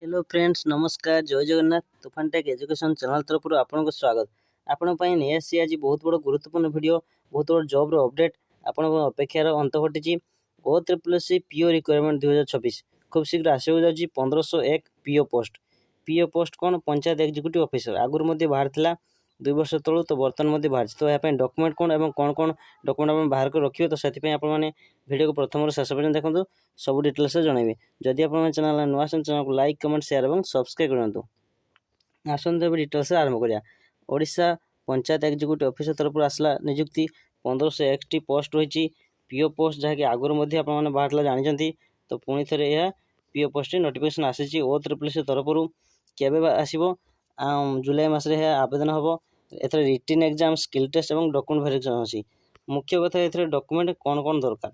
Hello friends, नमस्कार। जय जगन्नाथ। तुफान टेक एजुकेशन चैनल तरफ आपको स्वागत। आपण नहीं आसी आज बहुत बड़ गुरुत्वपूर्ण वीडियो, बहुत बड़ जॉब रो अपडेट आपण अपेक्षार अंत घटी। O-SSC पीओ रिक्वायरमेंट 2026 खूब शीघ्र आसो जाऊँगी। 1501 पीओ पोस्ट कौन पंचायत एक्जिक्यूटिव ऑफिसर आगुरी बाहर था 2 वर्ष तलू, तो बर्तमान बाहर। तो यहाँ डॉक्यूमेंट कौन और कौन कौन डॉक्यूमेंट आप बाहर कर रखिए, तो से आपने वीडियो को प्रथम शेष पर्यटन देखो, सब डिटेल्स जनइबे। जदि आप चैनल नुआ चैनल को लाइक कमेंट शेयर और सब्सक्राइब करूँ। आसतु डिटेल्स आरंभ करिया। ओडिशा पंचायत एक्जिक्यूटिव ऑफिसर तरफ आसला नियुक्ति 1501 पोस्ट रही। पीओ पोस्ट जहाँकि आगुरी आप बाहर जानते, तो पुणी थे यह पीओ पोस्ट नोटिफिकेशन आसी O-SSC तरफ केवे आसो। जुलाई मस आवेदन हम। एथर रिटन एग्जाम, स्किल टेस्ट और डॉक्यूमेंट वेरिफिकेशन अच्छी। मुख्य कथा ये डॉक्यूमेंट कौन कौन दरकार,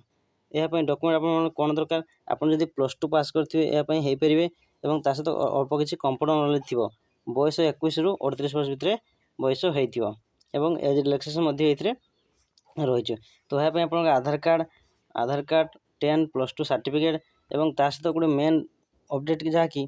यह डॉक्यूमेंट आप कौन दरकार। आप जब +2 पास करेंगे यह पारे और ता सहित अल्प किसी कंप्यूटर नॉलेज थी। बयस 21 ରୁ 38 वर्ष भितर बयस होइथिबो एवं एज रिलैक्सेशन रही। तो यहाँ आप आधार कार्ड 10 +2 सर्टिफिकेट और ता सहित गोटे मेन अपडेट जहाँकि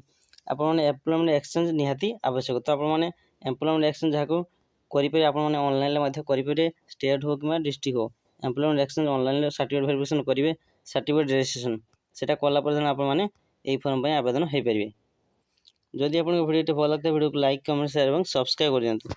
आप एम्प्लॉयमेंट एक्सचेंज निहाती आवश्यक। तो आपने एम्प्लॉयमेंट एक्सचेंज जहाँ करेंगे आपने ऑनलाइन करेंगे, स्टेट हो कि डिस्ट्रिक्ट हो। Employment exchange online certificate verification करेंगे, सर्टिफिकेट रजिस्ट्रेशन से कलापर आपने यही फॉर्म पर आवेदन हो पारे। जदि आपको वीडियो भल लगता है वीडियो को लाइक कमेंट शेयर और सब्सक्राइब कर दियंतु।